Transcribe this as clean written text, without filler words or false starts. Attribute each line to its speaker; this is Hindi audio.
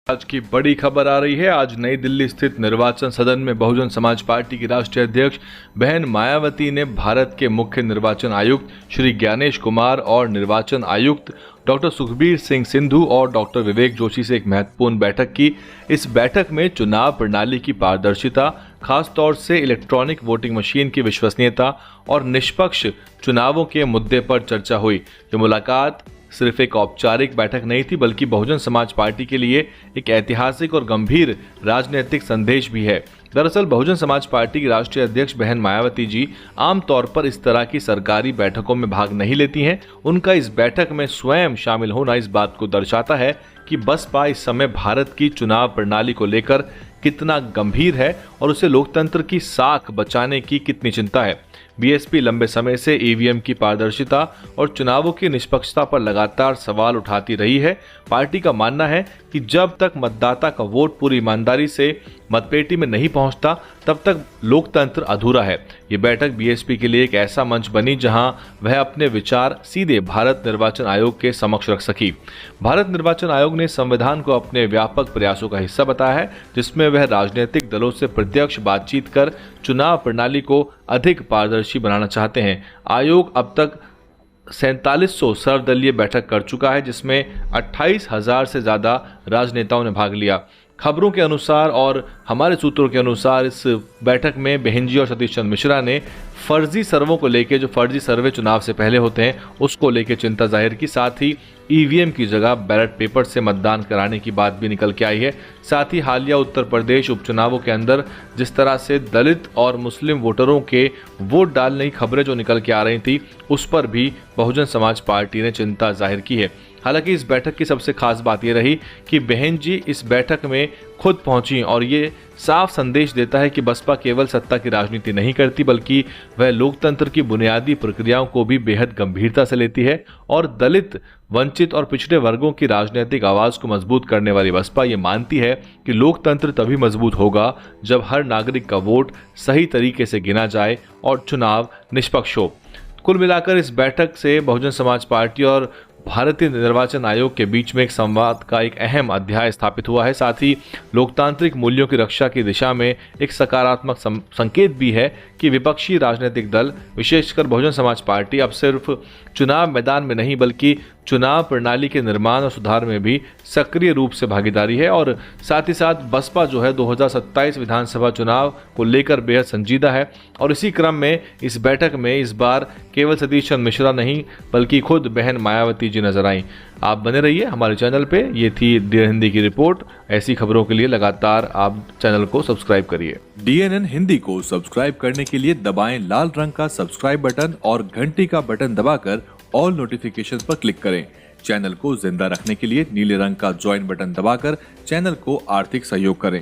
Speaker 1: आज की बड़ी खबर आ रही है। आज नई दिल्ली स्थित निर्वाचन सदन में बहुजन समाज पार्टी की राष्ट्रीय अध्यक्ष बहन मायावती ने भारत के मुख्य निर्वाचन आयुक्त श्री ज्ञानेश कुमार और निर्वाचन आयुक्त डॉक्टर सुखबीर सिंह सिंधु और डॉक्टर विवेक जोशी से एक महत्वपूर्ण बैठक की। इस बैठक में चुनाव प्रणाली की पारदर्शिता, खासतौर से इलेक्ट्रॉनिक वोटिंग मशीन की विश्वसनीयता और निष्पक्ष चुनावों के मुद्दे पर चर्चा हुई। ये मुलाकात सिर्फ एक औपचारिक बैठक नहीं थी, बल्कि बहुजन समाज पार्टी के लिए एक ऐतिहासिक और गंभीर राजनीतिक संदेश भी है। दरअसल बहुजन समाज पार्टी की राष्ट्रीय अध्यक्ष बहन मायावती जी आमतौर पर इस तरह की सरकारी बैठकों में भाग नहीं लेती हैं। उनका इस बैठक में स्वयं शामिल होना इस बात को दर्शाता है कि बसपा इस समय भारत की चुनाव प्रणाली को लेकर कितना गंभीर है और उसे लोकतंत्र की साख बचाने की कितनी चिंता है। बीएसपी लंबे समय से ईवीएम की पारदर्शिता और चुनावों की निष्पक्षता पर लगातार सवाल उठाती रही है। पार्टी का मानना है कि जब तक मतदाता का वोट पूरी ईमानदारी से मतपेटी में नहीं पहुंचता, तब तक लोकतंत्र अधूरा है। ये बैठक बीएसपी के लिए एक ऐसा मंच बनी जहां वह अपने विचार सीधे भारत निर्वाचन आयोग के समक्ष रख सकी। भारत निर्वाचन आयोग ने संविधान को अपने व्यापक प्रयासों का हिस्सा बताया है, जिसमें वह राजनीतिक दलों से प्रत्यक्ष बातचीत कर चुनाव प्रणाली को अधिक पारदर्शी बनाना चाहते हैं। आयोग अब तक 4700 सर्वदलीय बैठक कर चुका है, जिसमें 28,000 से ज्यादा राजनेताओं ने भाग लिया। खबरों के अनुसार और हमारे सूत्रों के अनुसार इस बैठक में बहन जी और सतीश चंद्र मिश्रा ने फर्जी सर्वों को लेकर, जो फर्जी सर्वे चुनाव से पहले होते हैं, उसको लेकर चिंता जाहिर की। साथ ही ईवीएम की जगह बैलेट पेपर से मतदान कराने की बात भी निकल के आई है। साथ ही हालिया उत्तर प्रदेश उपचुनावों के अंदर जिस तरह से दलित और मुस्लिम वोटरों के वोट डालने की खबरें जो निकल के आ रही थी, उस पर भी बहुजन समाज पार्टी ने चिंता जाहिर की है। हालांकि इस बैठक की सबसे खास बात यह रही कि बहन जी इस बैठक में खुद पहुंची और ये साफ संदेश देता है कि बसपा केवल सत्ता की राजनीति नहीं करती, बल्कि वह लोकतंत्र की बुनियादी प्रक्रियाओं को भी बेहद गंभीरता से लेती है। और दलित, वंचित और पिछड़े वर्गों की राजनीतिक आवाज को मजबूत करने वाली बसपा ये मानती है कि लोकतंत्र तभी मजबूत होगा जब हर नागरिक का वोट सही तरीके से गिना जाए और चुनाव निष्पक्ष हो। कुल मिलाकर इस बैठक से बहुजन समाज पार्टी और भारतीय निर्वाचन आयोग के बीच में एक संवाद का एक अहम अध्याय स्थापित हुआ है। साथ ही लोकतांत्रिक मूल्यों की रक्षा की दिशा में एक सकारात्मक संकेत भी है कि विपक्षी राजनीतिक दल, विशेषकर बहुजन समाज पार्टी, अब सिर्फ चुनाव मैदान में नहीं बल्कि चुनाव प्रणाली के निर्माण और सुधार में भी सक्रिय रूप से भागीदारी है। और साथ ही साथ बसपा जो है 2027 विधानसभा चुनाव को लेकर बेहद संजीदा है। और इसी क्रम में इस बैठक में इस बार केवल सतीश चंद्र मिश्रा नहीं बल्कि खुद बहन मायावती जी नजर आई। आप बने रहिए हमारे चैनल पे। ये थी डीएनएन हिंदी की रिपोर्ट। ऐसी खबरों के लिए लगातार आप चैनल को सब्सक्राइब करिए।
Speaker 2: डीएनएन हिंदी को सब्सक्राइब करने के लिए दबाएं लाल रंग का सब्सक्राइब बटन और घंटी का बटन दबाकर ऑल नोटिफिकेशन पर क्लिक करें। चैनल को जिंदा रखने के लिए नीले रंग का ज्वाइन बटन दबाकर चैनल को आर्थिक सहयोग करें।